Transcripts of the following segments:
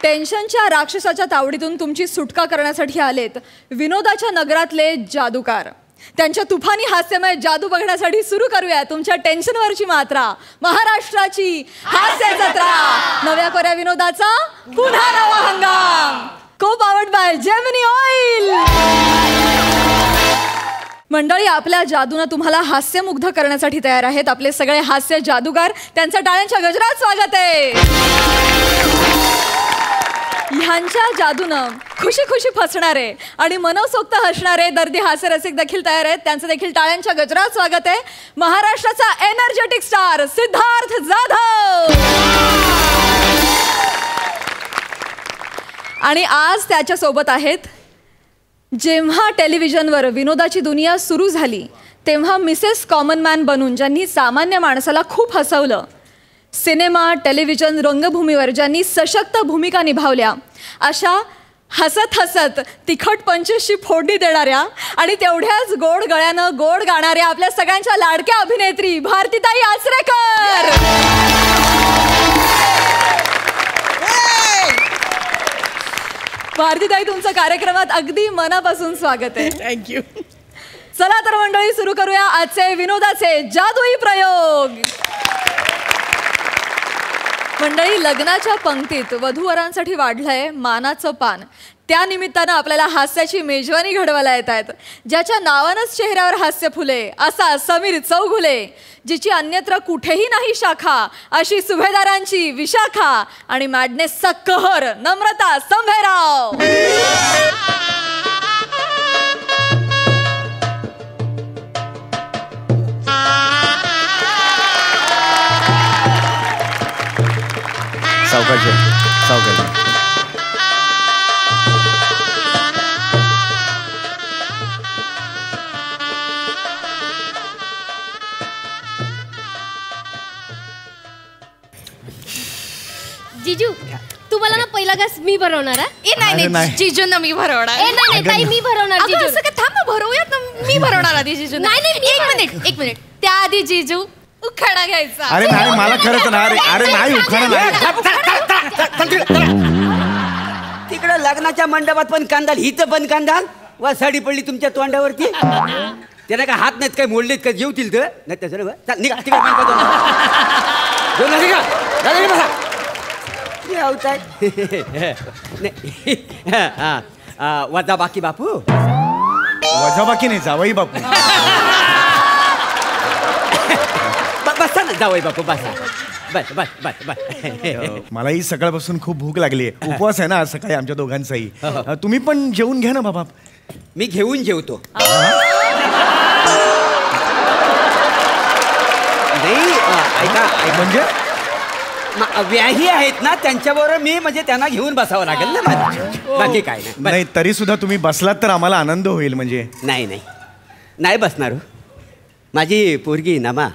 टेन्शनच्या राक्षसाच्या तावडीतून तुमची सुटका करण्यासाठी आलेत विनोदाच्या नगरातले जादूगार. त्यांच्या तुफानी हास्यमय जादू बघण्यासाठी सुरू करूया तुमच्या टेन्शनवरची मात्रा. महाराष्ट्राची हास्य जत्रा, नव्या कोऱ्या विनोदाचा पुन्हा नवा हंगाम. को पावर्ड बाय जेमिनी ऑइल. मंडळी, आपल्या जादूने तुम्हाला हास्यमुग्ध करण्यासाठी तयार आहेत आपले सगळे हास्य जादूगार. त्यांच्या टाळ्यांच्या गजरात स्वागत आहे. ह्यांच्या जादूनं खुशी खुशी फसणारे आणि मनसोक्त हसणारे दर्दी हास्यरसिक देखील तयार आहेत. त्यांचं देखील टाळ्यांच्या गजरात स्वागत आहे. महाराष्ट्राचा एनर्जेटिक स्टार सिद्धार्थ जाधव. आणि आज त्याच्या सोबत आहेत. जेव्हा टेलिव्हिजनवर विनोदाची दुनिया सुरू झाली तेव्हा मिसेस कॉमन मॅन बनून ज्यांनी सामान्य माणसाला खूप हसवलं, सिनेमा टेलिव्हिजन रंगभूमीवर ज्यांनी सशक्त भूमिका निभावल्या, अशा हसत हसत तिखट पंचेसची फोडणी देणाऱ्या आणि तेवढ्याच गोड गळ्यानं गोड गाणाऱ्या आपल्या सगळ्यांच्या लाडक्या अभिनेत्री भारतीताई आचरेकर. भारतीताई, तुमचं कार्यक्रमात अगदी मनापासून स्वागत आहे. थँक्यू. चला तर मंडळी, सुरू करूया आजचे विनोदाचे जादुई प्रयोग. मंडळी, लग्नाच्या पंक्तीत वधूवरांसाठी वाढलंय मानाचं पान. त्या निमित्तानं आपल्याला हास्याची मेजवानी घडवायला येत आहेत. ज्याच्या नावानंच चेहऱ्यावर हास्य फुले असा समीर चौघुले, जिची अन्यत्र कुठेही नाही शाखा अशी सुभेदारांची विशाखा आणि मॅडनेसचा कहर नम्रता संभेराव. सावकाश सावकाश. जीजू, तुम्हाला ना पहिला घास मी भरवणार. नाही, जीजूंना मी भरवणार. नाही ताई, मी भरवणार. जीजू असं काय, थांब ना, भरवूयात ना. मी भरवणार आधी जीजू. नाही, एक मिनिट. त्याआधी जीजू उखाणा घ्यायचा. अरे नाही, मला खरंच ना. अरे नाही, उखाणा नाही. तिकडं लग्नाच्या मंडपात पण कांदाल, हिथं पण कांदाल. वा साडी पडली तुमच्या तोंडावरती. त्याला काय हात नाहीत, काय मोडलेत का? जेवतील तर नाही तसं निघा वजा बाकी बापू. वजा बाकी नाही, जावई बापू. बसा ना जावई बापू, बसा. बस बस बस बस. मलाही सकाळपासून खूप भूक लागली आहे. उपवास आहे ना आज सकाळी आमच्या दोघांचाही. तुम्ही पण जेवून घ्या ना बाबा. मी घेऊन जेवतो. नाही ऐका, म्हणजे व्याही आहेत ना त्यांच्याबरोबर मी, म्हणजे त्यांना घेऊन बसावं लागेल ना मला. बाकी काय नाही. तरी सुद्धा तुम्ही बसलात तर आम्हाला आनंद होईल. म्हणजे नाही नाही नाही बसणार. माझी पोरगी नमा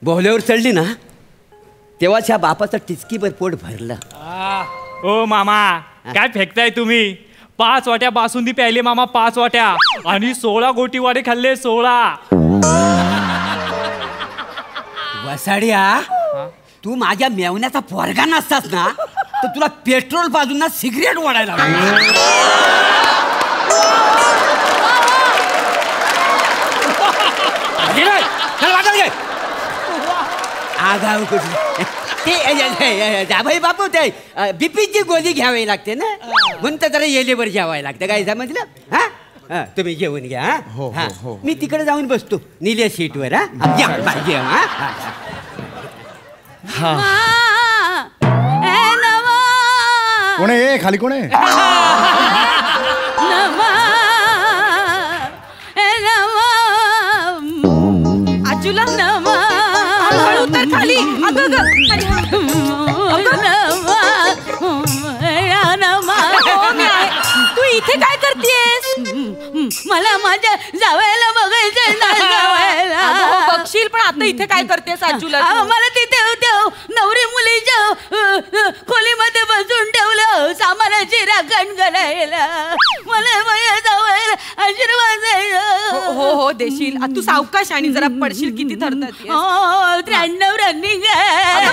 बोहल्यावर चढली ना तेव्हाच ह्या बापाचं टिचकीभर पोट भरलं. ओ मामा, काय फेकताय तुम्ही? 5 वाट्या बासुंदी प्यायली मामा, 5 वाट्या, आणि 16 गोटी वाडे खाल्ले. 16. वसाड्या, तू माझ्या मेवण्याचा पोरगा नसतास ना तर तुला पेट्रोल पाजून ना सिगरेट ओढायला आगाऊ कुठली. ते जाभाई बापू, ते बीपीची गोळी घ्यावी लागते ना, म्हणून तर जरा येलेवर जेवायला लागतं. काय समजलं? हा, तुम्ही जेवून घ्या. हा, मी तिकडे जाऊन बसतो निल्या सीटवर. कोण आहे खाली? कोण आहे? आजूला नमा उतर खाली. तू इथे काय करतेस? मला माझ्या जावयाला बघायचं ना. बघशील, पण आता इथे काय करतेस आजूला? मला तिथे नवरी मुलीच्या खोलीमध्ये बसून ठेवलं सामानाची राखण करायला. मला माझ्या जावयाला आशीर्वाद आहे. हो देशील. तू सावकाश आणि जरा पडशील. किती थरथरते. 93 रनिंग आहे.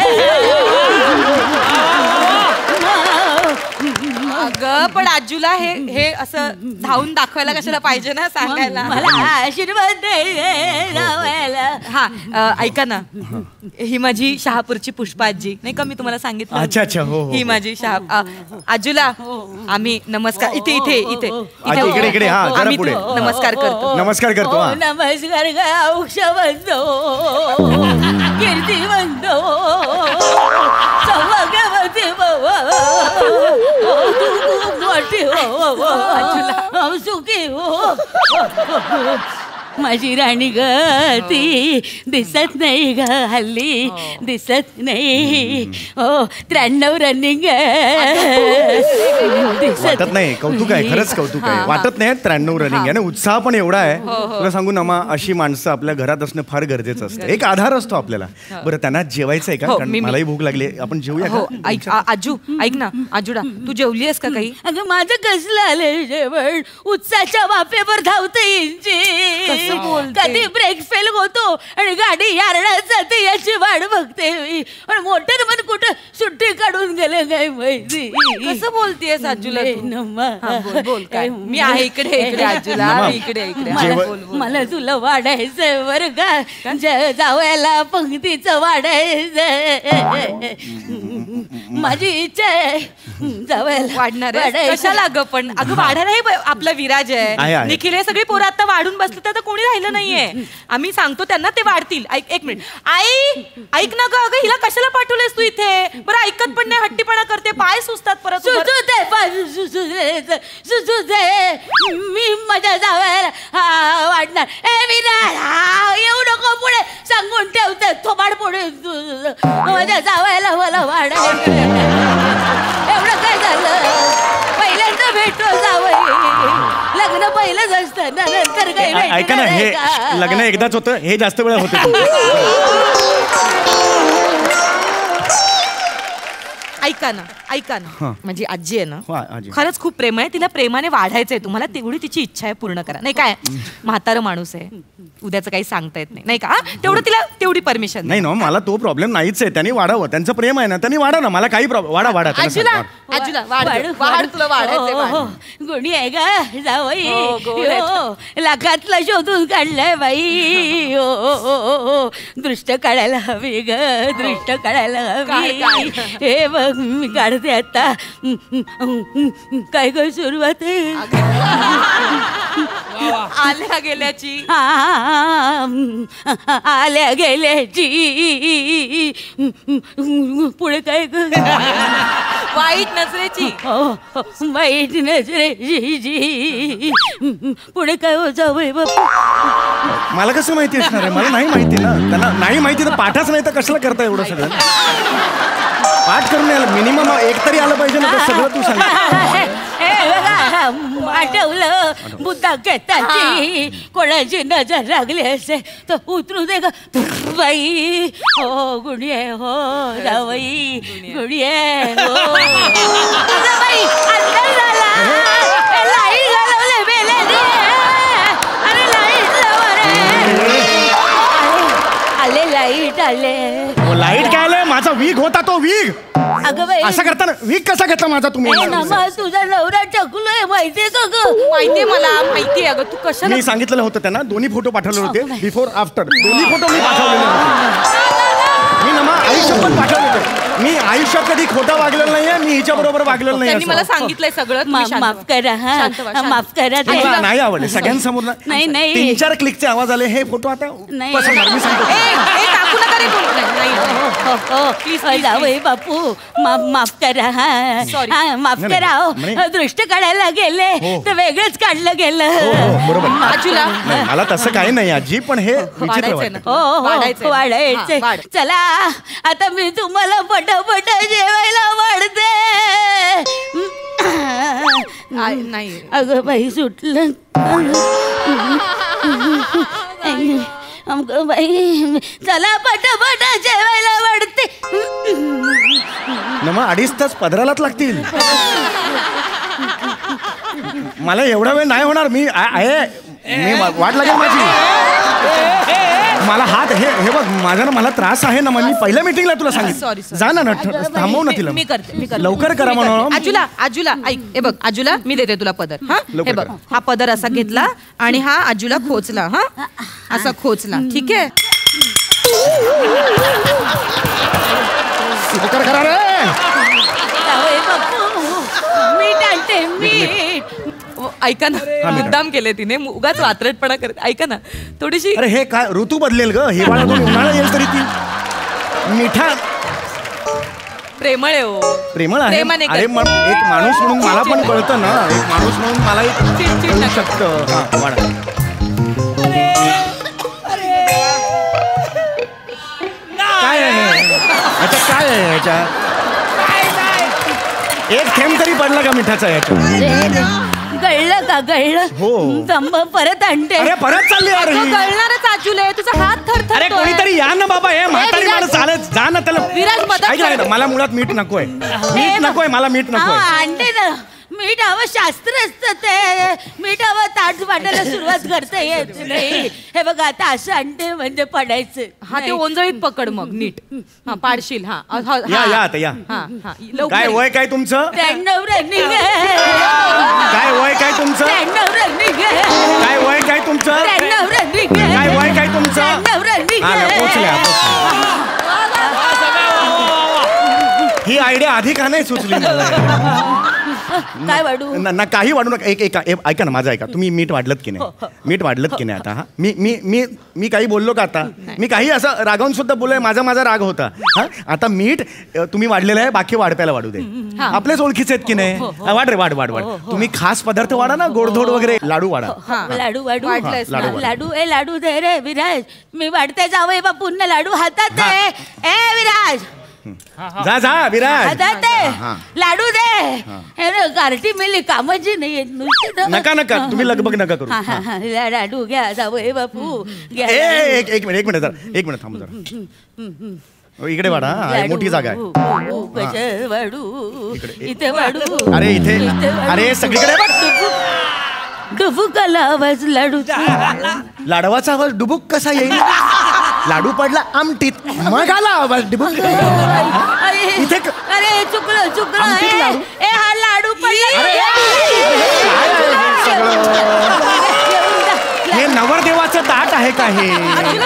अगं पण आजूला हे असं धावून दाखवायला कशाला पाहिजे ना, सांगायला. मला आशीर्वाद लावायला. हा ऐका ना, ही माझी शहापूरची पुष्पा आजी नाही का, मी तुम्हाला सांगितलं. अच्छा अच्छा. हो ही माझी आजूला आम्ही नमस्कार इथे इथे इथे आजी, इकडे इकडे. हा जरा आम्ही पुढे. नमस्कार करतो. नमस्कार करतो. हा. नमस्कार औक्षवंतो कीर्तिवंतो सौभाग्यवती मोठी हो सुखी हो. माझी राणी ग ती दिसत नाही ग हल्ली, दिसत नाही. हो 93 रनिंग वाटत नाही. कौतुक आहे, खरंच कौतुक आहे. वाटत नाही 93 रनिंग आहे. आणि उत्साह पण एवढा आहे. तुला सांगू नमा, अशी माणसं आपल्या घरात असणं फार गरजेचं असतं. एक आधार असतो आपल्याला. बरं त्यांना जेवायचं आहे का? कारण मलाही भूक लागली. आपण जेवूया हो का? ऐक आजू, ऐक ना आजूडा, तू जेवली आहेस का काही? अगं माझं कसलं आलंय जेवण, उत्साहाच्या वाफेवर धावते इंची. कधी ब्रेक फेल होतो आणि गाडी यार्डात जाते याची वाट बघते मी. आणि मोटर मध्ये कुठं सुट्टी काढून गेले काय माहिती. कसं बोलतेस आजूला तू? बोल बोल काय. मी आहे इकडे इकडे आजूला, मी इकडे इकडे. मला तुला वाढायचंय बर का, जावयाला पंक्तीचं वाढायचंय. माझी इच्छा आहे जावयाला वाढणार आहे. कशाला अगं पण? अगं वाढायलाही आपला विराज आहे. निखिल हे सगळी पोरं आता वाढून बसले तर कोणी राहिलं नाहीये. आम्ही सांगतो त्यांना, ते वाढतील. एक मिनिट आई, ऐक ना गं. अगं हिला कशाला पाठवलेस तू इथे? बरं ऐकत पण नाही, हट्टीपणा करते, पाय सुचतात परत. मी माझ्या जावयाला वाढणार. ए विराज येऊ नको पुढे, सांगून ठेवते थोबाड पुढे. माझ्या जावयाला मला वाढायचं. एवढं काय झालं? पहिल्यांदा भेटलो जावई, लग्न पहिलंच असतं ना, नंतर काही. ऐका ना, हे लग्न एकदाच होतं, हे जास्त वेळा होतं. ऐका ना म्हणजे आजी आहे ना, आजी. खरंच खूप प्रेम आहे. तिला प्रेमाने वाढायचंय. तुम्हाला तेवढी तिची इच्छा आहे, पूर्ण करा. नाही काय, म्हातारं माणूस आहे, उद्याचं काही सांगता येत नाही का? तेवढं तिला तेवढी परमिशन नाही ना, मला तो प्रॉब्लेम नाहीच आहे. त्यांनी वाढावं, त्यांचं प्रेम आहे ना, त्यांनी वाढा ना. मला काही प्रॉब्लेम. वाढा वाढा. आजीला वाढ, तुला वाढायचंय. गोडी आहे का जावई? लाखातला शोधून काढलाय बाई. दृष्ट काढायला हवी ग, दृष्ट काढायला हवी. हे बघ मी काढते आता. काय काय सुरुवात आहे? आल्या गेल्याची. आल्या गेल्याची. पुढे काय ग? वाईट नजरेची. वाईट नजरेची. पुढे काय हो जावई बापू? मला कसं माहिती असणार आहे? मला नाही माहिती ना. त्यांना नाही माहिती तर पाठच नाही तर कशाला करता एवढं सगळं? पाठ करून यायला मिनिमम एक तरी आलं पाहिजे ना. सगळं तू सांग. आठवलं बुद्धा केताची. कोणाची नजर लागली असे तर उतरू दे ग बाई. हो गुडी आहे हो जावई, गुडी आहे हो. बाई अंदाज झाला. लाईट घालवले बेले. अरे लाईट आले, लाईट आले. लाईट काय आलंय? माझा वीक होता तो वीक. अगं बाई असं करताना वीक कसा घेतला माझा तुम्ही? तुझा नवरा टकलोय माहितीये का ग? माहितीये मला, माहितीये. अगं तू कशाला? मी सांगितलेलं होतं त्यांना. दोन्ही फोटो पाठवले होते, बिफोर आफ्टर. दोन्ही फोटो मी पाठवलेले होते. मी नमा आयुष्यात पण पाठवले होते. मी आयुष्यात कधी खोटा वागलेलं नाहीये. मी हिच्या बरोबर वागलेलं नाही. त्यांनी मला सांगितलंय सगळं. माफ करा. माफ करा. नाही आवडले सगळ्यांसमोर. नाही नाही 3-4 क्लिकचे आवाज आले. हे फोटो आता नाही. पसंत मी सांगतो. टाकू नका रे तू. प्लीज जावई बापू माफ करा. Sorry. माफ करा. दृष्ट काढायला गेले तर वेगळंच काढलं गेलं. बरोबर. आजूला मला तसं काही नाही आजी, पण हे विचित्र वाटतं. हो वाढायचं. चला आता मी तुम्हाला पटापट जेवायला वाढते. नाही अगं बाई सुटलं. बाई चला पटापट जेवायला वाढते. मग 2.5 तास पदरालाच लागतील. मला एवढा वेळ नाही होणार. मी आहे. मी वाट लागेल माझी. मला हात हे बघ माझा ना मला त्रास आहे ना. मग मी पहिल्या मीटिंगला तुला सांगितलं Sorry. जा ना थांबव ना तिला. मी करते लवकर करा म्हणून. आजूला ऐक हे बघ आजूला मी देते तुला पदर हा हे बघ हा पदर असा घेतला आणि हा आजूला खोचला हा असा खोचला ठीक आहे. लवकर करा रे. जावई बापू मीठ आणते मीठ. ऐका ना मुद्दाम केले तिने उगाच वात्रटपणा करते. ऐका ना थोडीशी. अरे हे काय ऋतू बदलेल ग. हिवाळ्यातून उन्हाळा येईल तरी ती मिठा प्रेमळ आहे हो. प्रेमळ आहे. प्रेमाने अरे करते. एक माणूस म्हणून मला पण कळतं ना. एक माणूस म्हणून मला चिडचिड नका. शकतं. हा वाढा. काय आहे ह्याच्यात काय आहे ह्याच्यात एक थेंब तरी पडला का मिठाचा ह्याच्यात. गळलं का गळलं हो. थांब परत आणते. अरे परत चालली यार ही. कळणारच आजूले तुझा हात थरथर. अरे कोणीतरी या ना बाबा. हे म्हातारी विराज. माणूस चालत जा ना त्याला. विराज मदत ऐक कर. ना, मला मुळात मीठ नकोय. मीठ नकोय मला. मीठ नकोय. आणते ना मीठ हवं शास्त्र असतं ते. मीठ हवं ताट वाटायला सुरुवात करता येत नाही. हे बघा आता असं आणते म्हणजे पडायचं. हा ते ओंजळीत पकड मग नीट. हा पाडशील. हा या आता या. हा हा काय वय काय तुमचं. 93 रनिंग काय वय काय तुमचं. 93 रनिंग काय वय काय तुमचं. 93 रनिंग काय वय काय तुमचं. 93 रनिंग हा पोचल्या. ही आयडिया आधी का नाही सुचली मला. काय वाढू ना काही वाढू नका. एक ऐका ना माझं ऐका. तुम्ही मीठ वाढलत की नाही. मीठ वाढलत की नाही आता. हा मी मी मी मी काही बोललो का आता. मी काही असं रागावून सुद्धा बोललोय. माझा राग होता. हा आता मीठ तुम्ही वाढलेलं आहे. बाकी वाढप्याला वाढू दे. आपलेच ओळखीचे आहेत की नाही. वाढ रे वाढ वाढ वाढ. तुम्ही खास पदार्थ वाढा ना. गोडधोड वगैरे लाडू वाढा. लाडू वाढू लाडू. लाडू ए लाडू दे रे विराज. मी वाढते जावई बापूंना लाडू हातात दे. ए विराज जा जा विराज. हातात दे लाडू दे. हे ना गारटी मिली कामाची नाही नका नका तुम्ही लगबग नका करू. लाडू घ्या जावई बापू घ्या. एक मिनिट जरा. एक मिनिट थांब जरा. इकडे वाढा. मोठी जागा आहे. कशा वाढू इथे वाढू. अरे इथे अरे सगळीकडे बघ. डुबुकाला आवाज लाडू. लाडवाचा आवाज डुबुक कसा येईल. लाडू पडला आमटीत मग आला आवाज डुबुक. इथे अरे चुकलं आमटीत लाडू. ए हा लाडू पडला. हे नवरदेवाचं ताट आहे का हे.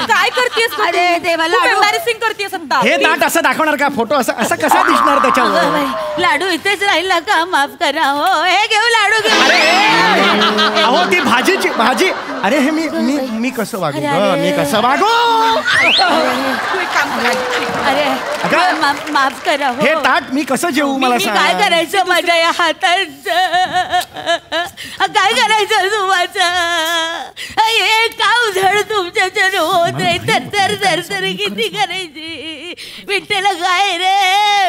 काय करतेस. अरे देवा लाडू एम्बॅरेसिंग करतेस आता. हे ताट असं दाखवणार का. फोटो असं कसा दिसणार त्याच्यावर. लाडू इथेच राहिला का माफ करा हो. हे घेऊ लाडू घेऊ. अहो ती भाजीची भाजी. अरे हे मी कसं वागू मी कसं वागू. अरे माफ करा हो. हे ताट मी कसं जेवू मला मी सांग. काय करायचं माझ्या या हातात. काय करायचं तुम्हाला. हे काव धड तुमच्या होत नाही. तर किती करायची. विठ्ठला काय रे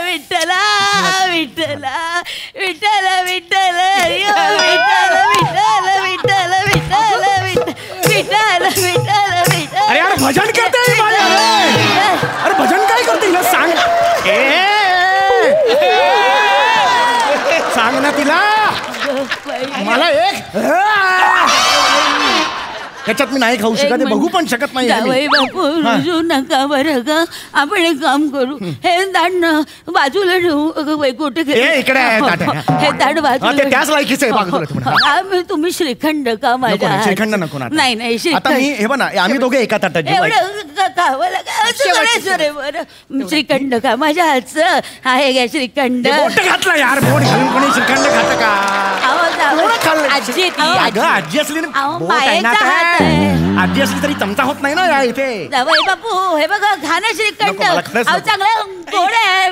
विठ्ठला विठ्ठला विठ्ठला विठ्ठला विठ्ठला विठ्ठला विठ्ठला विठ्ठला विठ्ठला विठ्ठला विठ्ठला. अरे यार भजन करते. अरे भजन काय करते हिला सांग. सांग ना तिला. मला एक ह्याच्यात मी नाही खाऊ शकत. बघू पण शकत नाही. जावई बापू रुजू नका बरं का. आपण एक काम करू. हे दांड बाजूला ठेवू. कुठे इकडे आहे ताट. हे दांड बाजूला. त्याच लायकीचं आहे बाजूला. तुम्ही श्रीखंड का माझ्या. श्रीखंड नको ना. नाही नाही आता मी हे बघा आम्ही दोघे एका ताटात जेवू. श्रीखंड का माझ्या हातचं आहे घ्या श्रीखंड. बोट घातला यार. बोट घालून कोणी श्रीखंड खातं का. आजी आजी असली आजी असली तरी चमचा होत नाही ना या इथे. जावई बापू हे बघा घाणं श्रीखंड. चांगलं गोड आहे.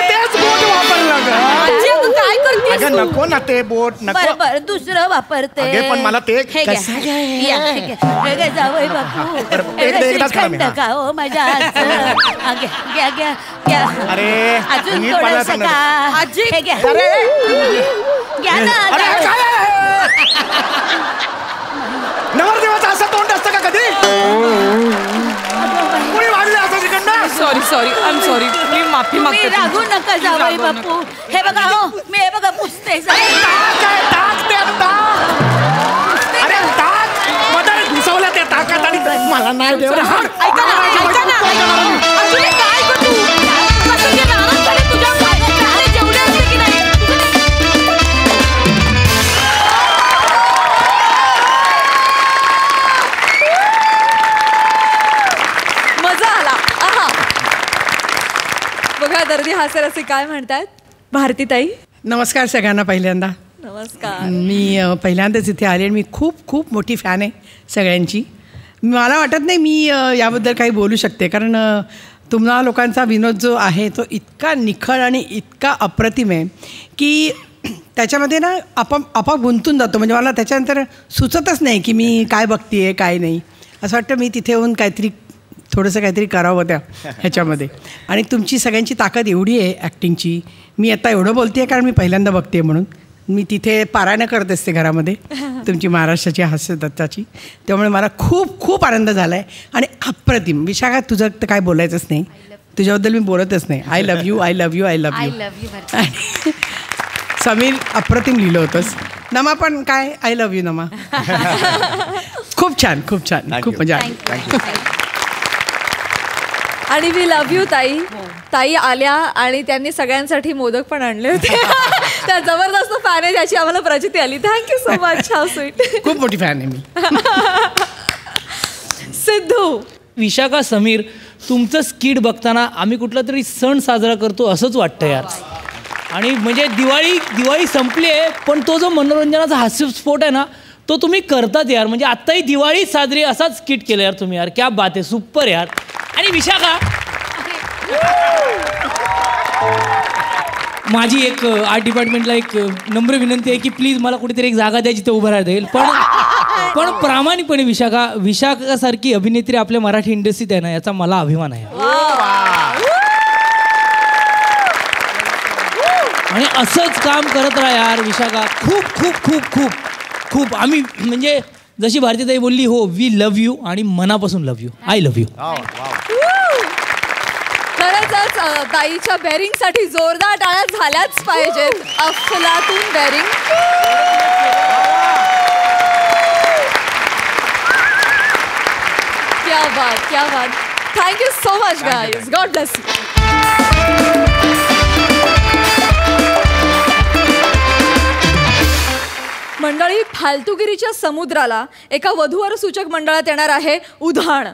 तेच बोट वापरलं काय करते. नको ना ते बोट नको. बरं दुसरं वापरते. पण मला ते जावई बापू श्रीखंड का हो माझ्या हातचं. घ्या घ्या घ्या. अरे अजून थोडंसं का. आजी हे घ्या घ्या ना. नवरदेवाचं असं तोंड असतं का कधी. कोणी वाढले असं shrikhand. Sorry I am sorry. मी माफी मी मागते. रागू नका जावई बापू. हे बघा हो मी हे बघा पुसते. अरे ताक मदर घुसवलं त्या ताकात आणि मला नाही देव ऐका ना अर्जुन, हे काय गं तू? कसं ते नाराज झाले तुझ्या पायात जेवढे असते की नाही? मजा आला. आहा. बघा दर्दी हास्यरसिक काय म्हणतात. भारतीताई नमस्कार सगळ्यांना. पहिल्यांदा नमस्कार. मी पहिल्यांदाच इथे आले आणि मी खूप खूप मोठी फॅन आहे सगळ्यांची. मला वाटत नाही मी याबद्दल काही बोलू शकते, कारण तुम्हाला लोकांचा विनोद जो आहे तो इतका निखळ आणि इतका अप्रतिम आहे की त्याच्यामध्ये ना आपोआप गुंतून जातो. म्हणजे मला त्याच्यानंतर सुचतच नाही की मी काय बघते आहे काय नाही. असं वाटतं मी तिथे येऊन थोडंसं काहीतरी करावं त्या ह्याच्यामध्ये. आणि तुमची सगळ्यांची ताकद एवढी आहे ॲक्टिंगची. मी आता एवढं बोलते आहे कारण मी पहिल्यांदा बघते म्हणून. मी तिथे पारायण करत असते घरामध्ये तुमची महाराष्ट्राची हास्यदत्ताची. त्यामुळे मला खूप खूप आनंद झाला आहे आणि अप्रतिम. विशाखा तुझं तर काय बोलायचंच नाही, तुझ्याबद्दल मी बोलतच नाही. I love you, I love you, I love you. Sameer अप्रतिम लिहिलं होतंस. नमा पण काय आय लव्ह यू नमा. खूप छान खूप छान, खूप मजा आली. आणि वी लव्ह यू ताई. ताई आल्या आणि त्यांनी सगळ्यांसाठी मोदक पण आणले होते. त्या जबरदस्त फॅन आहे त्याची आम्हाला प्रचिती आली. Thank you so much. How sweet. खूप मोठी फॅन आहे मी. सिद्धू. विशाखा, समीर, तुमचं स्किट बघताना आम्ही कुठला तरी सण साजरा करतो असंच वाटतं यार. आणि म्हणजे दिवाळी संपली आहे पण तो जो मनोरंजनाचा हास्यस्फोट आहे ना तो तुम्ही करतात यार. म्हणजे आत्ताही दिवाळी साजरी असाच स्किट केलं यार तुम्ही यार. क्या बात आहे, सुपर यार. आणि विशाखा, माझी एक आर्ट डिपार्टमेंटला एक नम्र विनंती आहे की प्लीज मला कुठेतरी एक जागा द्यायची ते उभं राहता येईल. पण प्रामाणिकपणे विशाखासारखी अभिनेत्री आपल्या मराठी इंडस्ट्रीत आहे ना याचा मला अभिमान आहे. आणि असंच काम करत राहा यार विशाखा. खूप खूप खूप खूप खूप आम्ही म्हणजे जशी भारतीताई बोलली हो वी लव्ह यू आणि मनापासून love you. I love you. खरंच ताईच्या बेरिंगसाठी जोरदार टाळ्या झाल्याच पाहिजेत. अफलातून बेरिंग. क्या बात, क्या बात. Thank you so much guys. God bless you. मंडळी, फालतूगिरीच्या समुद्राला एका वधूवर सूचक मंडळात येणार आहे उधाण.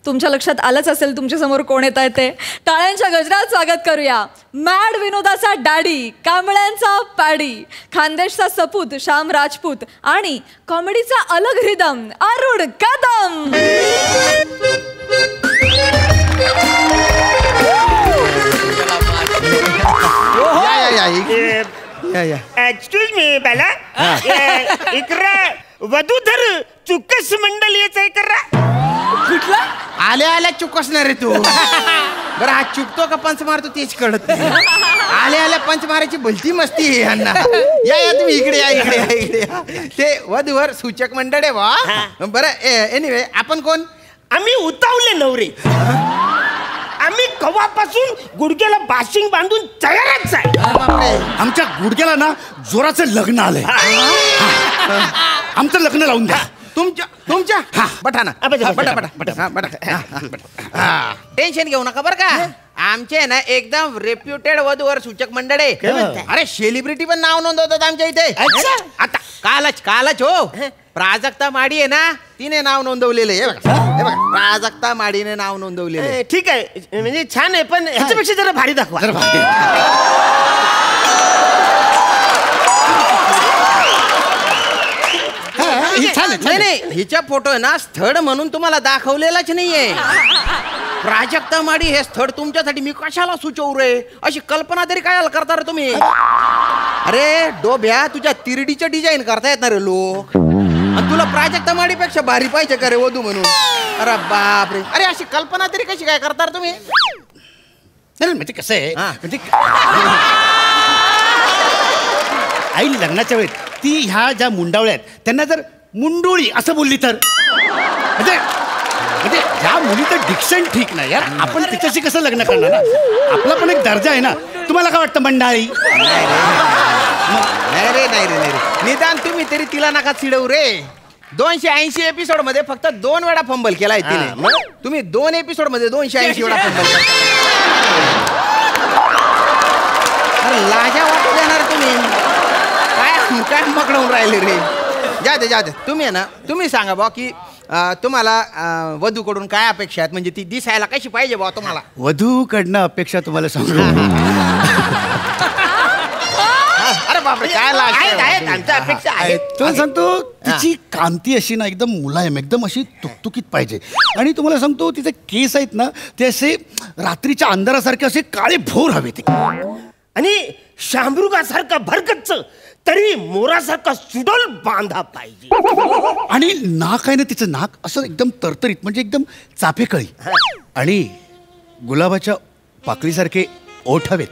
तुमच्या लक्षात आलंच असेल तुमच्यासमोर कोण येत आहे ते. टाळ्यांच्या गजरात स्वागत करूया मॅड विनोदाचा डॅडी, कांबळ्यांचा पॅडी, खानदेशचा सपूत श्याम राजपूत आणि कॉमेडीचा अलग rhythm Arun Kadam. Excuse me Bala, इकडं वधूधर चुकस मंडळ यायचंय करा. कुठला आल्या चुकसणार रे तू. बरं हा चुकतो का पंच मारतो तेच कळत नाही. आल्या पंच मारायची भलती मस्ती आहे यांना. या तुम्ही इकडे या. ते वधूवर सूचक मंडळ आहे वा. बरं एनिवे आपण कोण? आम्ही उतावले नवरे. आम्ही कवापासून गुडघ्याला बाशिंग बांधून तयारच आहे. आमच्या गुडघ्याला ना जोराचं लग्न आलंय. आमचं लग्न लावून द्या. तुमच्या बटा ना टेन्शन घेऊ नका बरं का. आमचे ना एकदम रेप्युटेड वधूवर सूचक मंडळ आहे. अरे सेलिब्रिटी पण नाव नोंदवतात आमच्या इथे. आता कालच हो प्राजक्ता माडी आहे ना तिने नाव नोंदवलेलं आहे. हे बघा प्राजक्ता माडीने नाव नोंदवलेलं. ठीक आहे म्हणजे छान आहे पण ह्याच्यापेक्षा जरा भारी दाखवा. नाही हिच्या फोटो ना स्थळ म्हणून तुम्हाला दाखवलेलाच नाहीये. प्राजक्ता माडी हे स्थळ तुमच्यासाठी मी कशाला सुचवू रे अशी कल्पना तरी काय करता रे तुम्ही. अरे डोभ्या तुझ्या तिरडीच्या डिझाईन करता येत ना रे लोक. आणि तुला प्राजक्ता माडीपेक्षा भारी पाहिजे का रे वधू म्हणून. अरे बाप रे. अरे अशी कल्पना तरी कशी काय करता रे तुम्ही. म्हणजे कसं आहे म्हणजे आई लग्नाच्या वेळेत ती ह्या ज्या मुंडावळ्या आहेत त्यांना जर मुंडोळी असं बोलली तर म्हणजे ह्या मुलीचं डिक्शन ठीक नाही यार. आपण तिच्याशी कसं लग्न करणार ना. आपला पण एक दर्जा आहे ना. तुम्हाला काय वाटतं मंडाळी? नाही रे निदान तुम्ही तरी तिला नका चिडवू रे. 280 एपिसोड मध्ये फक्त 2 वेळा फंबल केलाय तिने. तुम्ही 2 एपिसोड मध्ये 280 वेळा फंबल अरे लाजा वाटू देणार तुम्ही. काय मकडवून राहिले रे. जा दे तुम्ही आहे ना, तुम्ही सांगा बा की तुम्हाला वधूकडून काय अपेक्षा आहेत, म्हणजे ती दिसायला कशी पाहिजे बा तुम्हाला. वधूकडनं अपेक्षा तुम्हाला सांगू. अरे बापरे काय लाज आहेत आमच्या अपेक्षा आहेत. तुला सांगतो तिची कांती अशी ना एकदम मुलायम, एकदम अशी तुकतुकीत पाहिजे. आणि तुम्हाला सांगतो तिचे केस आहेत ना ते असे रात्रीच्या अंधारासारखे असे काळे भोर हवे ते. आणि शामरुगासारखा भरकच्च तरी मोरासारखा सुडोल बांधा पाहिजे. आणि नाक आहे ना तिचं नाक असं एकदम तरतरीत, म्हणजे एकदम चाफेकळी. आणि गुलाबाच्या पाकळीसारखे ओठ हवेत.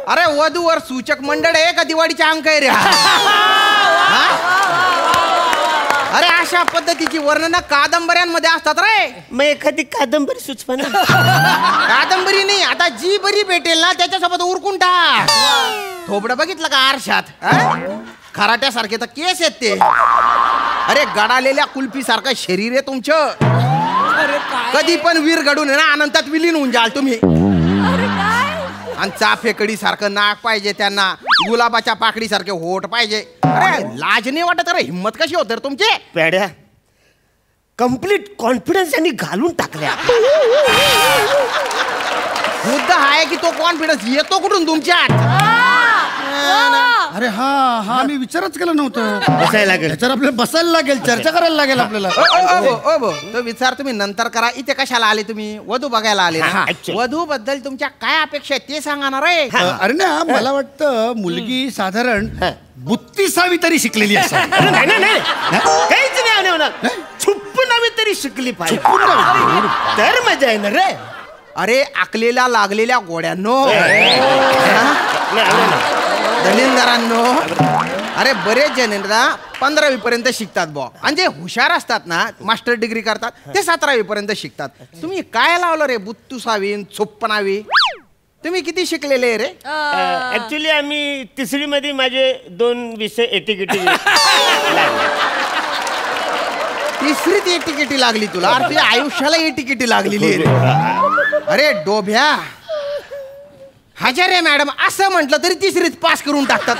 अरे वधूवर सूचक मंडळ आहे का दिवाळीच्या अंक आहे रे. अरे अशा पद्धतीची वर्णन कादंबऱ्यांमध्ये असतात रे. मग एखादी कादंबरी सुचवा ना. कादंबरी नाही, आता जी बरी भेटेल ना त्याच्यासोबत उरकून टाक. थोबडं बघितलं का आरशात, खराट्यासारखे तर केस आहेत ते. अरे गडालेल्या कुल्फी सारखं शरीर आहे तुमचं. कधी पण वीर घडून आहे ना अनंतात विलीन होऊन जाल तुम्ही. आणि चाफेकडी सारखं नाक पाहिजे त्यांना, गुलाबाच्या पाकडी सारखे होठ पाहिजे. अरे लाज नाही वाटत. अरे हिम्मत कशी होत तुमची. पेड्या कम्प्लीट कॉन्फिडन्स यांनी घालून टाकल्या. मुद्दा आहे की तो कॉन्फिडन्स येतो कुठून तुमच्यात. अरे हा मी विचारच केला नव्हतं. बसायला लागेल त्याच्यावर आपल्याला, बसायला लागेल, चर्चा करायला लागेल आपल्याला. तो विचार तुम्ही नंतर करा. इथे कशाला आले तुम्ही. वधू बघायला आले. वधू बद्दल तुमच्या काय अपेक्षा आहेत ते सांगा ना रे. अरे ना मला वाटतं मुलगी साधारण 32वी तरी शिकलेली असेल. काहीच नाही होणार. छुप्पनावी तरी शिकली पाहिजे तर मजा येणार रे. अरे आकलेल्या लागलेल्या गोड्यांनो, दलिंदरांनो, अरे बरेच जण ना 15वी पर्यंत शिकतात बुवा. आणि जे हुशार असतात ना मास्टर डिग्री करतात ते 17वी पर्यंत शिकतात. तुम्ही काय लावलं रे 32वी 56वी. तुम्ही किती शिकलेले रे. ऍक्च्युली आम्ही 3री मध्ये माझे 2 विषय एटीकेटी. 3रीत एटीकेटी लागली तुला. अरे तुझ्या आयुष्याला एटीकेटी लागलेली रे. अरे डोभ्या हजारे मॅडम असं म्हटलं तरी 3रीत पास करून टाकतात.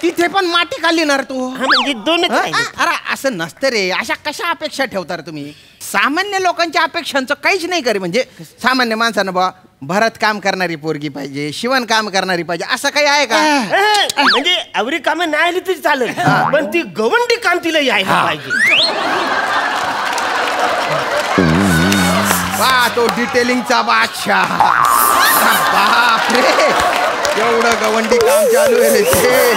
तिथे पण माती खाल्ली ना तू. म्हणजे 2च. अरे असं नसतं रे. अशा कशा अपेक्षा ठेवता तुम्ही. सामान्य लोकांच्या अपेक्षांचं काहीच नाही करे. म्हणजे सामान्य माणसानं बा भरत काम करणारी पोरगी पाहिजे, शिवण काम करणारी पाहिजे, असं काही आहे का. म्हणजे अवरी कामं नाही आली तरी चालेल, पण ती गवंडी काम तिला यायला पाहिजे. वा तो डिटेलिंगचा बादशाह. बापरे एवढं गवंडी काम चालू आहे रे ते.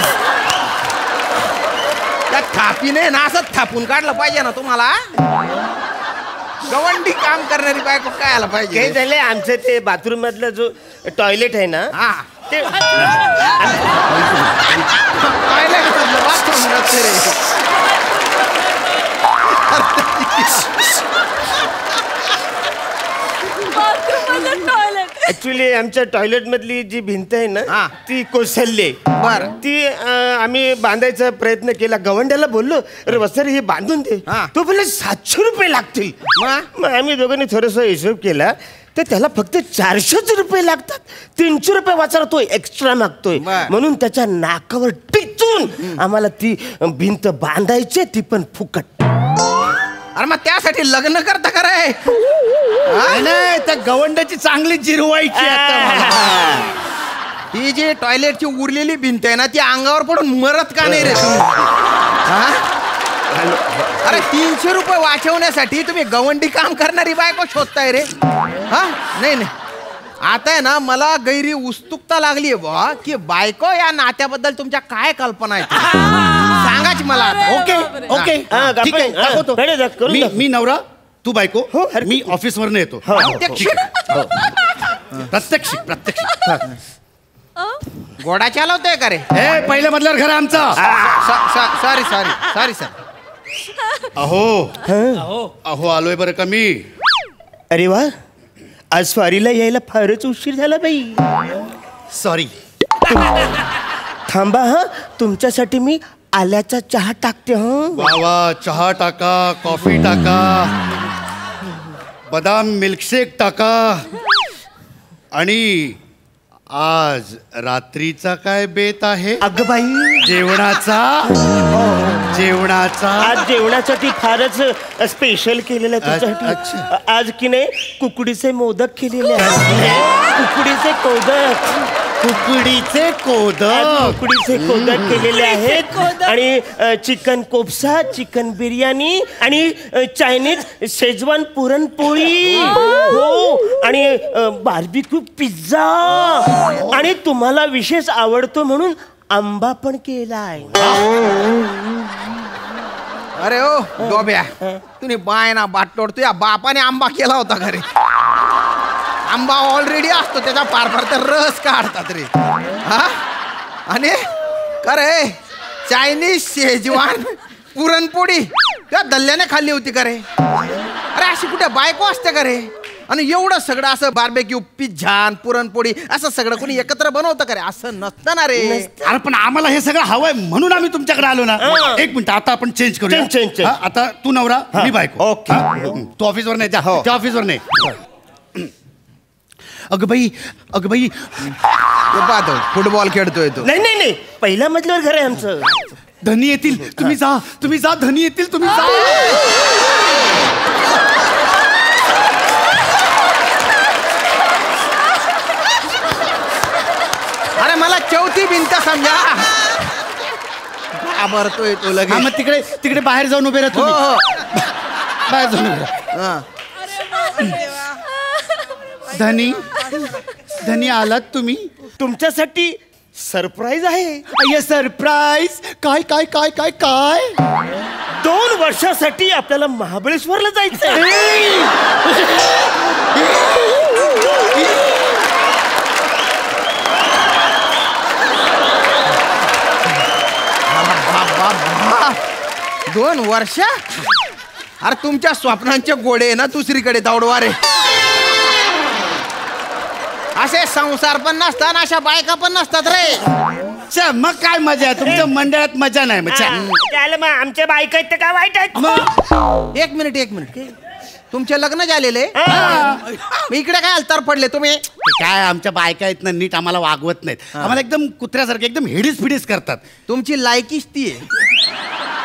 त्या थापीने ना असं थापून काढलं पाहिजे ना तुम्हाला. गवंडी काम करणारी बायको काय आला पाहिजे. काही झालंय आमचं ते बाथरूम मधलं जो टॉयलेट आहे ना ते टॉयलेट मधलं बाथरूम नसते रे. ऍक्च्युली आमच्या टॉयलेट मधली जी भिंत आहे ना ती कोसळली. बर ती आम्ही बांधायचा प्रयत्न केला. गवंड्याला बोललो अरे वसर हे बांधून दे. तो बोलला 700 रुपये लागतील. मग आम्ही दोघांनी थोडस हिशोब केला तर त्याला फक्त 400 रुपये लागतात. 300 रुपये वाचायला तो एक्स्ट्रा मागतोय. म्हणून त्याच्या नाकावर टिचून आम्हाला ती भिंत बांधायची, ती पण फुकट. अरे मग त्यासाठी लग्न करता का रे. नाही त्या गवंड्याची चांगली जिरवायची. ही जी टॉयलेटची उरलेली भिंत आहे ना ती अंगावर पडून मरत का नाही रे तुम्ही. अरे 300 रुपये वाचवण्यासाठी तुम्ही गवंडी काम करणारी बायको शोधताय रे. नाही आता आहे ना मला गैरी उत्सुकता लागली आहे बा की बायको या नात्याबद्दल तुमच्या काय कल्पना आहेत सांगाच मला आता. ओके ठीक आहे दाखवतो. मी नवरा तू बायको. मी ऑफिसवरनं येतो. प्रत्यक्ष घोडा चालवतोय का रे. पहिल्या मधल्यावर घर आमचा. Sorry sir. अहो आलोय बरं का मी. अरे वा, आज स्वारीला यायला फारच उशीर झाला बाई. सॉरी. थांबा हा, तुमच्यासाठी मी आल्याचा चहा टाकते. वा वा, चहा टाका, कॉफी टाका, बदाम मिल्कशेक टाका. आणि आज रात्रीचा काय बेत आहे? अगं बाई, जेवणाचा. आज जेवणासाठी फारच स्पेशल केलेलं आहे तुमच्यासाठी. आज की नाही कुकडीचे मोदक केलेले आहेत. कुकडीचे मोदक केलेले आहेत. आणि चिकन कोपसा, चिकन बिर्याणी आणि चायनीज शेजवान पुरणपोळी. हो, आणि बार्बिक्यू पिझ्झा. आणि तुम्हाला विशेष आवडतो म्हणून आंबा पण केलाय. अरे ओ डोब्या, तुम्ही बाय ना बाटोड, तुझ्या बापाने आंबा केला होता घरी. आंबा ऑलरेडी असतो, त्याचा फार फार तर रस काढतात रे. हा, आणि करे चायनीज शेजवान पुरणपोळी त्या दल्ल्याने खाल्ली होती का रे? अरे अशी कुठे बायको असते का रे? आणि एवढं सगळं असं बार्बेक्यू, पिझ्झा, पुरणपोळी असं सगळं कोणी एकत्र बनवतं का रे? असं नसतं ना रे. अरे पण आम्हाला हे सगळं हवंय म्हणून आम्ही तुमच्याकडे आलो ना. एक मिनिट, आता आपण चेंज करूया. चेंज. आता तू नवरा, मी बायको. ओके. तू ऑफिसवर नाही, त्या ऑफिसवर नाही. अगं बाई फुटबॉल खेळतोय तो. नाही, पहिल्या मजल्यावर घर आहे आमचं. धनी येतील, तुम्ही जा. धनी येतील, तुम्ही जा. अरे मला चौथी भिंत समजा. घाबरतोय तो लगेच. मग तिकडे बाहेर जाऊन उभे राहतो. बाहेर जाऊन उभे राहा. धनी आलात तुम्ही? तुमच्यासाठी सरप्राईज आहे. अय्या सरप्राईज. काय काय काय काय काय? 2 वर्षासाठी आपल्याला महाबळेश्वरला जायचं. दोन वर्ष? अरे तुमच्या स्वप्नांचे गोडे ना दुसरीकडे दौडवा रे. असे संसार पण नसतात, अशा बायका पण नसतात रे. मग काय मजा? तुमच्या मंडळात मजा नाही. मग आमच्या बायका आहेत काय वाईट आहेत? एक मिनिट, तुमचे लग्न झालेले इकडे काय अलतार पडले तुम्ही? काय आमच्या बायका आहेत ना, नीट आम्हाला वागवत नाहीत. आम्हाला एकदम कुत्र्यासारखं एकदम हिडीस करतात. तुमची लायकीच ती आहे.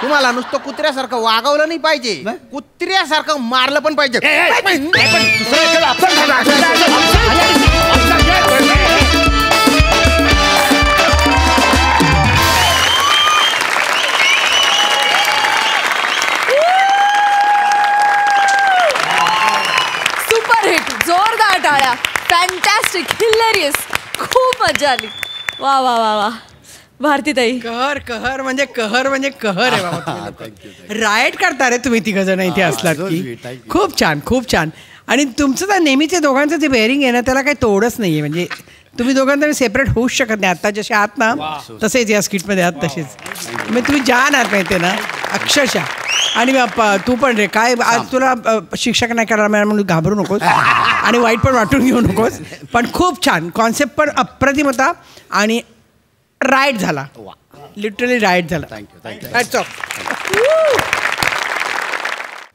तुम्हाला नुसतं कुत्र्यासारखं वागवलं नाही पाहिजे, कुत्र्यासारखं मारलं पण पाहिजे. सुपरहिट, जोरदार टाळ्या. फॅन्टॅस्टिक, हिलेरियस, खूप मजा आली. वा वा वा वा. भारतीताई, कहर म्हणजे कहर आहे बाबा. राईट करता रे तुम्ही 3 जण इथे असलात की. खूप छान. आणि तुमचं तर नेहमीचे दोघांचं जे बेअरिंग आहे ना, त्याला काही तोडच नाहीये. म्हणजे तुम्ही दोघांना सेपरेट होऊच शकत नाही. आता जसे आहात ना तसेच या स्किटमध्ये आहात तसेच. मग तुम्ही जाणार माहिती ना अक्षरशः. आणि तू पण रे, काय आज तुला शिक्षक नाही करायला मिळाला म्हणून घाबरू नकोस आणि वाईट पण वाटून घेऊ नकोस. पण खूप छान कॉन्सेप्ट, पण अप्रतिम होता. आणि राईट झाला, लिटरली राईट झाला. थँक्यू.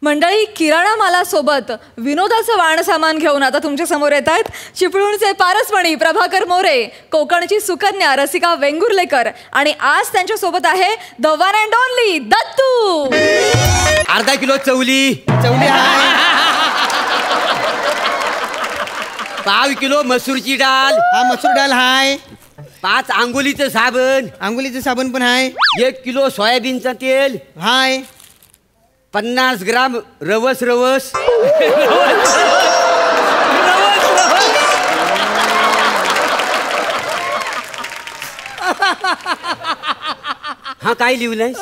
मंडळी, किराणा मालासोबत विनोदाचं वाण सामान घेऊन आता तुमच्या समोर येत आहेत चिपळूणचे पारसमणी प्रभाकर मोरे, कोकणची सुकन्या रसिका वेंगुर्लेकर, आणि आज त्यांच्या सोबत आहे the one and only Dattu. अर्धा किलो चवली 5 किलो मसूरची डाळ. मसूर डाळ हाय. 5 अंघोलीचं साबण पण हाय. 1 किलो सोयाबीनचं तेल हाय. 50 ग्राम रवस. हा काय लिहिलंय?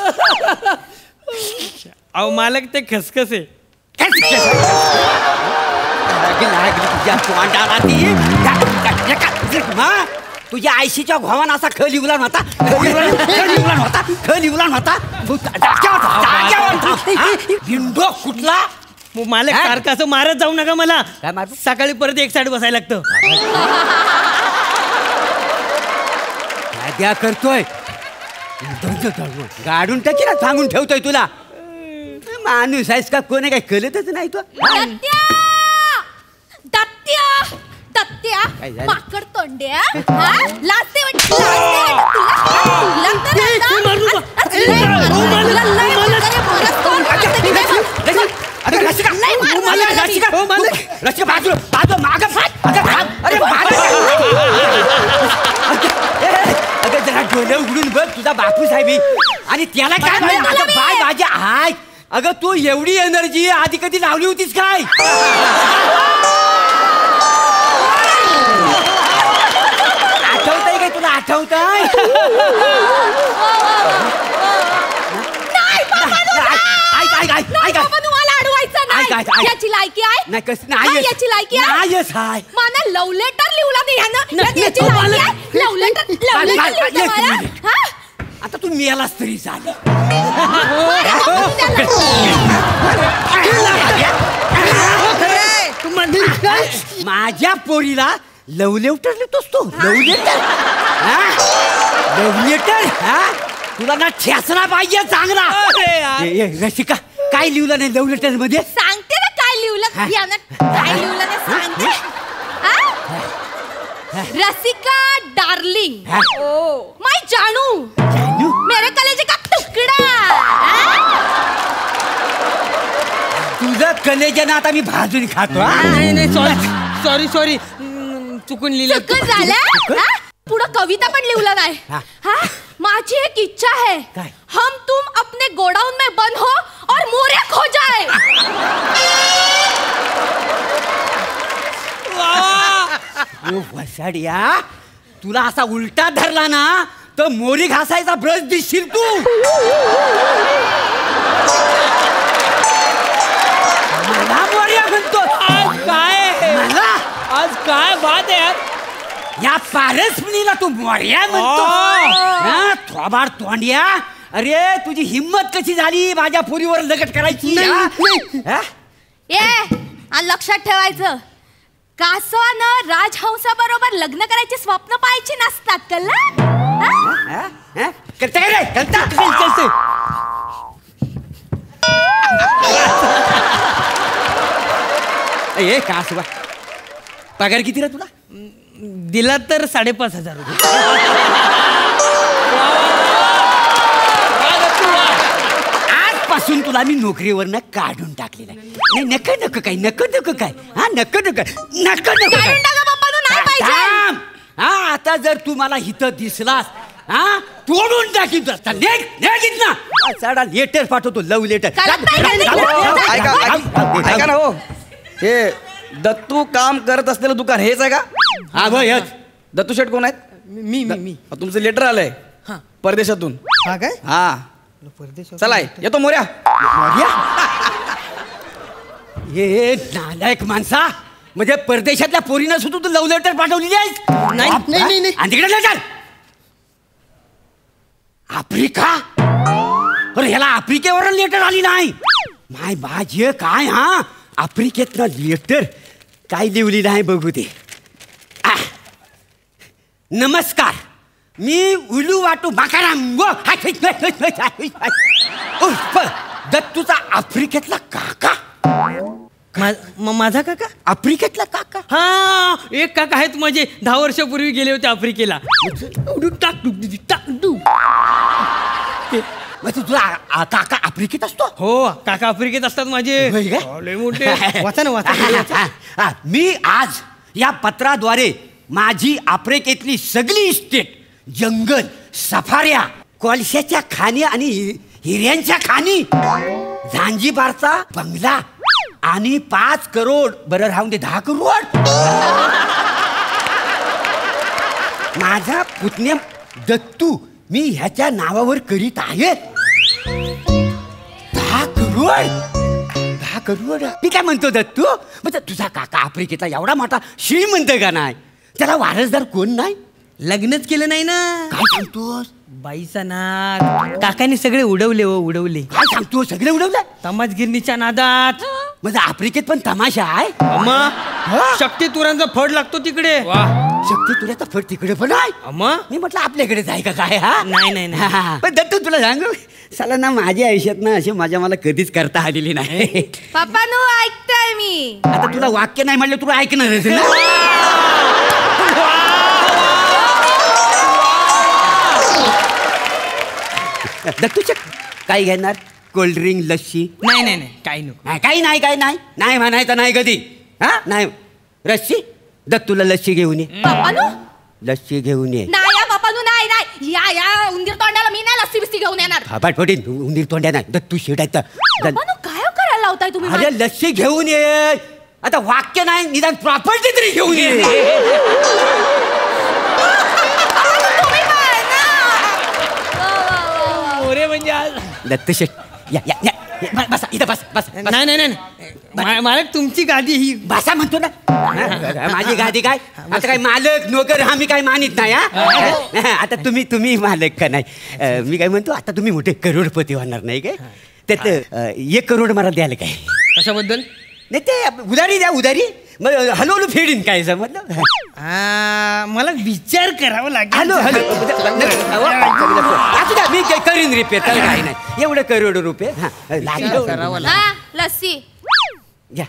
अहो मालक, ते खसखसे. तुझ्या आयशीच्या घोवान असा ख लिवला नव्हता भिंडो कुठला मालक सारखं असं मारत जाऊ नका मला. सकाळी परत एक साईड बसायला लागतं. काय करतोय गाडून टाकी ना, सांगून ठेवतोय तुला. माणूस आहेस का कोणी काय कळतच नाही तो. माकड तोंड्या जरा डोळे उघडून बघ, तुझा बापू साहेब आणि त्याला काय बाय माझ्या हाय. अगं तू एवढी एनर्जी आधी कधी लावली होतीस काय? आठवतंय काय तुला? आठवतंय? याची लायकी आहे नाही कसं नाही याची लायकी आहे मला लव्ह लेटर लिहला नाही ह्यानं. याची लायकी आहे लव्ह लेटर. आता तू मेलास तरी झालं. माझ्या पोरीला लव्ह लेटर लिहितोस तू? Love letter? Love letter? तुला ना ठेसला पाहिजे चांगला. रसिका काय लिहिलं नाही लव्ह लेटर मध्ये? सांगते ना काय लिहिलं यानं. काय लिहिलं नाही सांगते. रसिका डार्लिंग माय जानू मेरे कलेजे का तुकडा. तुझं कलेजन आता मी भाजून खातो. नाही सॉरी चुकून लिहिलं. चुकून झालं. पुढं कविता पण लिहिलं नाही. माझी एक इच्छा है हम तुम अपने गोडाउन में बंद हो और मोरे खो जाए. वसाड्या तुला असा उलटा धरला ना तर मोरी घासायचा ब्रश दिसशील तू. मला मोर्या म्हणतो. आज काय बात आहे यार. या पारसपणीला तू मोर्या म्हणतो. थोबाड तोंड्या. अरे तुझी हिम्मत कशी झाली माझ्या पोरीवर लगट करायची? लक्षात ठेवायचं कासवानं राजहंसाबरोबर लग्न करायचे स्वप्न पाहायचे नसतात. कळलं? करता रे करता. ए कासवा पगार किती रे तुला? दिला तर 5,500 रुपये. आजपासून तुला मी नोकरीवरनं काढून टाकलेलं आहे. नाही नको काय हा आता जर तू मला इथं दिसलास तोडून टाकीन. ना साडा लेटर पाठवतो लव्ह लेटर. ऐका ना हो, हे दत्तू काम करत असलेलं दुकान हेच आहे का? हा भाई दत्तू शेठ कोण आहेत? मी तुमचं लेटर आलंय परदेशातून. हा काय? हा चला येतो मोर्या. हे नालायक माणसा, म्हणजे परदेशातल्या पोरीनं सुद्धा तू लव्ह लेटर पाठवलेली आहेस? नाही. आणि तिकडे लेटर आफ्रिका. अरे ह्याला आफ्रिकेवर लेटर आली नाही. माय बाजे काय आफ्रिकेतलं लेटर काय लिहिली नाही बघू दे. नमस्कार, मी उलू वाटू माकाराम दत्तूचा आफ्रिकेतला काका. माझा काका? आफ्रिकेतला काका? हा एक काका आहेत माझे 10 वर्षापूर्वी गेले होते आफ्रिकेला. तुझा काका आफ्रिकेत असतो? हो काका आफ्रिकेत असतात माझे. मोठे वाचा ना. मी आज या पत्राद्वारे माझी आफ्रिकेतली सगळी इस्टेट, जंगल, सफाऱ्या, कोळशाच्या खाणी आणि हिऱ्यांच्या खाणी, झांजिबारचा बंगला आणि 5 करोड बरं राहून दे 10 करोड माझा पुतण्या दत्तू मी ह्याच्या नावावर करीत आहे. 10 करोड. मी काय म्हणतो दत्तू, म्हणजे तुझा काका आफ्रिकेचा एवढा मोठा श्रीमंत का नाही? त्याला वारसदार कोण नाही? लग्नच केलं नाही ना. काय सांगतोस? बाईचा नाद काकाने सगळे उडवले हो, उडवले. काय सांगतो? सगळे उडवलं? तमाशगिरणीच्या नादात. म्हणजे आफ्रिकेत पण तमाशा आहे. शक्ती तुरांचा फड लागतो तिकडे. शक्ती तुऱ्याचा फड तिकडे पण आहे. मी म्हटलं आपल्याकडेच आहे का काय? हा नाही नाही नाही. पण दत्तू तुला सांगू, साला ना माझ्या आयुष्यात ना अशी माझ्या मला कधीच करता आलेली नाही. पप्पा नो ऐकताय मी. आता तुला वाक्य नाही म्हणलं तुला ऐकणारच ना. दत्तूच्या काय घेणार? कोल्ड्रिंक, लस्सी? नाही नाही नाही, काही नको. काही नाही, काही नाही, नाही म्हणायचं नाही कधी. हा नाही. रस्सी दत्तूला लस्सी घेऊन ये. पप्पानो लस्सी घेऊन ये. नाही या पप्पानो, नाही नाही. या उंदीर तोंडाला मी नाही लस्सी बिस्सी घेऊन येणार. फापाट फोडीन उंदीर तोंड्या नाही. दत्तू शेडायचं. पप्पानो काय करायला लावताय तुम्ही? अरे लस्सी घेऊन ये. आता वाक्य नाही, निदान प्रॉपर्टी तरी घेऊन ये. दत्तू शेट या या या. बसा इथं, बस बस. नाही नाही नाही, मालक तुमची गादी ही. भाषा म्हणतो ना. माझी गादी काय? आता काय मालक नोकर हा मी काय मानित नाही. हा आता तुम्ही मालक का नाही. मी काय म्हणतो, आता तुम्ही मोठे करोडपती होणार नाही काय? त्यात 1 करोड मला द्याल काय? कशाबद्दल? नाही ते उधारी द्या, उधारी. मग हळूहळू फेडीन काय समजलं. मला विचार करावा लागेल. हॅलो मी करीन रिपेअर. काही नाही, एवढं करोड रुपये. लस्सी.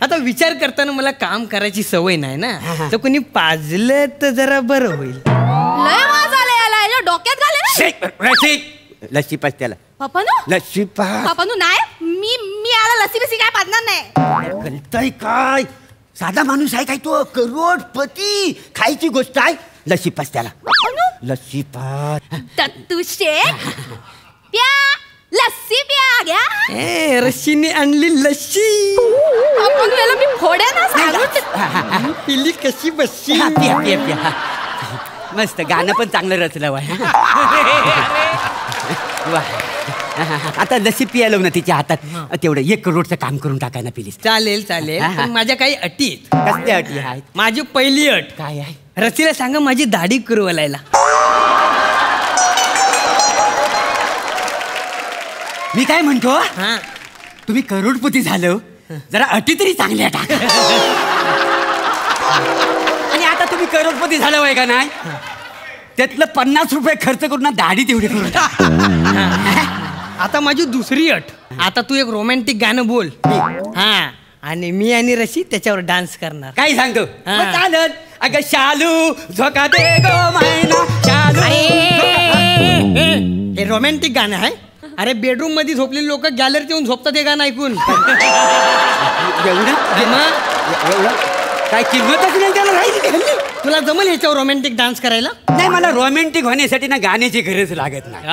आता विचार करताना मला काम करायची सवय नाही ना, तर कोणी पाजलं तर जरा बरं होईल. लय वाज आला याला, डोक्यात घाले ना. लस्सी पाच त्याला. पप्पानो लस्सी पाच. पप्पानो नाही, मी याला लस्सी बिस्सी काय पाजणार नाही. कळतंय काय? साधा माणूस आहे काय तो? करोडपती. खायची गोष्ट आहे. लस्सी पाच त्याला. लस्सी पाच. दत्तू शेठ प्या लस्सी प्या घ्या. रशीने आणली लस्सी. आपण याला मी फोड्या ना सांगू. पिली कशी बसशी. पिया पिया पिया. मस्त गाणं पण चांगलं रचलं वाय. आता लस्सी पियालो ना तिच्या हातात, तेवढं 1 करोडचं काम करून टाकायला प्लीज. चालेल चालेल, पण माझ्या काही अटी आहेत. कसल्या अटी आहेत? माझी पहिली अट काय आहे? रसीला सांगा माझी दाढी कुरवलायला. मी काय म्हणतो, तुम्ही करोडपती झालो, जरा अटी तरी चांगल्या टाका. आणि आता तुम्ही करोडपती झाला आहे का नाही, त्यातलं 50 रुपये खर्च करून दाढी तेवढी करून टाका. आता माझी दुसरी अट, आता तू एक रोमॅन्टिक गाणं बोल. हा, आणि मी आणि रशी त्याच्यावर डान्स करणार. काय सांगतो? चालत. अगं शालू झोका दे गो मैना शालू. हे रोमॅन्टिक गाणं आहे. अरे बेडरूम मध्ये झोपलेली लोक गॅलरीत येऊन झोपतात हे गाणं ऐकून. काय किंमतच नाही त्याला राहिली. तुला जमल ह्याच्यावर रोमॅन्टिक डान्स करायला? नाही, मला रोमॅन्टिक होण्यासाठी ना गाण्याची गरज लागत नाही.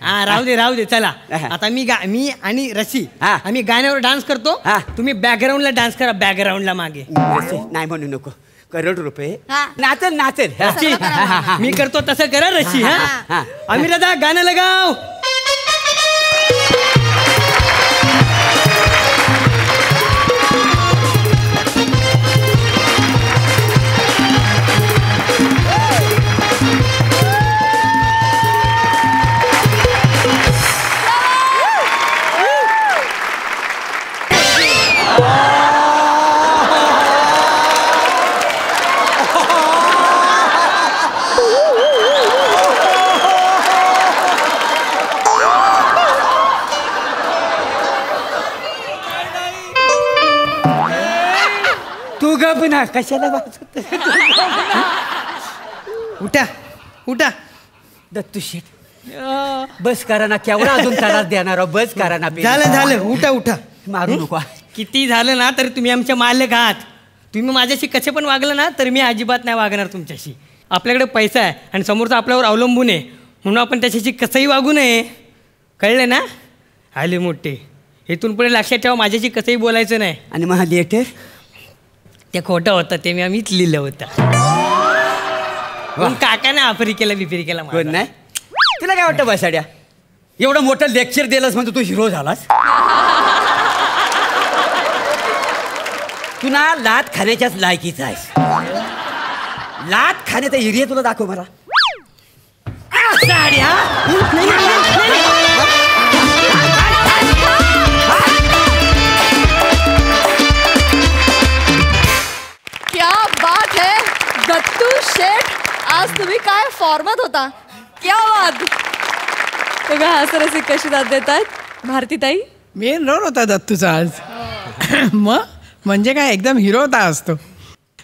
हा, राहू दे राहू दे. चला आता मी आणि रशी आम्ही गाण्यावर डान्स करतो. तुम्ही बॅकग्राऊंडला डान्स करा, बॅकग्राऊंडला मागे. नाही म्हणू नको. करोड रुपये नाचल नाचल. रशी मी करतो तसं करा रशी. हा, आम्ही दादा गाणं लगाव. ना कशाला वाजत. उठा उठा दत्तू शेठ, बस करा ना. केवढा अजून त्रास देणार? बस करा ना. झालं उठा उठा. मारू नको. किती झालं ना तरी तुम्ही आमच्या मालक आहात. तुम्ही माझ्याशी कसे पण वागलं ना तर मी अजिबात नाही वागणार तुमच्याशी. आपल्याकडे पैसा आहे आणि समोरचा आपल्यावर अवलंबून आहे, म्हणून आपण त्याच्याशी कसंही वागू नये. कळलं ना? आले मोठे, इथून पुढे लक्षात ठेवा, माझ्याशी कसंही बोलायचं नाही. आणि मग लेटर ते खोटं होतं, ते मी आम्हीच लिहिलं होतं. काकाने आफ्रिकेला बिफ्रिकेला कोण नाही. तुला काय वाटतं बसाड्या, एवढं मोठं लेक्चर दिलंस म्हणजे तू हिरो झालास. तू ना लात खाण्याच्याच लायकीचा आहेस. लात खाण्याचा एरिया तुला दाखव मला. क्या बात है दत्तू शेठ, आज तुम्ही काय फॉर्मात होता. क्या बात. बघा हास्यरसिक कशी दाद देतात. भारतीताई मेन रोल होता दत्तूचा आज. मग म्हणजे काय एकदम हिरो होता असतो.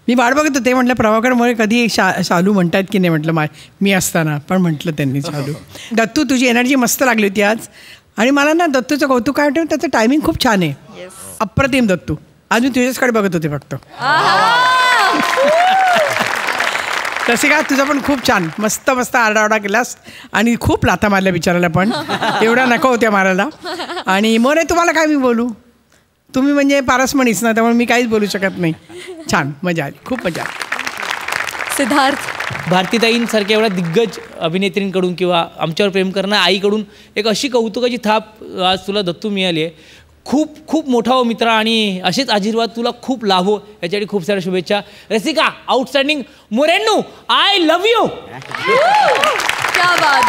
मी वाट बघत होते, म्हटलं प्रभाकरमुळे कधी शालू म्हणतात की नाही. म्हटलं मी असताना पण म्हटलं त्यांनी शालू. दत्तू तुझी एनर्जी मस्त लागली होती आज. आणि मला ना दत्तूचं कौतुक काय वाटतं, त्याचं टायमिंग खूप छान आहे. अप्रतिम दत्तू. आज मी तुझ्याचकडे बघत होते फक्त. तसे काय तुझं पण खूप छान मस्त मस्त आरडाओरडा केलास आणि खूप लाथा मारल्या बिचारायला पण. एवढ्या नको होत्या मारायला. आणि मोरे तुम्हाला काय मी बोलू, तुम्ही म्हणजे पारसमणीच ना, त्यामुळे मी काहीच बोलू शकत नाही. छान मजा आली, खूप मजा आली. सिद्धार्थ भारतीताईंसारख्या एवढ्या दिग्गज अभिनेत्रींकडून किंवा आमच्यावर प्रेम करणाऱ्या आईकडून एक अशी कौतुकाची थाप आज तुला दत्तू मिळाली आहे. खूप खूप मोठा हो मित्रा आणि असेच आशीर्वाद तुला खूप लाभो याच्यासाठी खूप साऱ्या शुभेच्छा. रसिका आउटस्टँडिंग. मोरेन्नू आय लव्ह यू. क्या बात.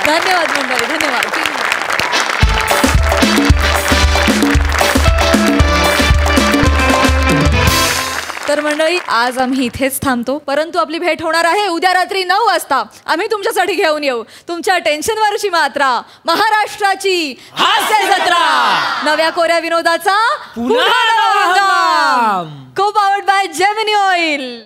धन्यवाद मंडळी, धन्यवाद. तर मंडळी आज आम्ही इथेच थांबतो, परंतु आपली भेट होणार आहे उद्या रात्री 9 वाजता. आम्ही तुमच्यासाठी घेऊन येऊ तुमच्या टेन्शनवरची मात्रा, महाराष्ट्राची हास्य जत्रा, नव्या कोऱ्या विनोदाचा पुन्हा. को पावर्ड बाय जेमिनी ऑइल.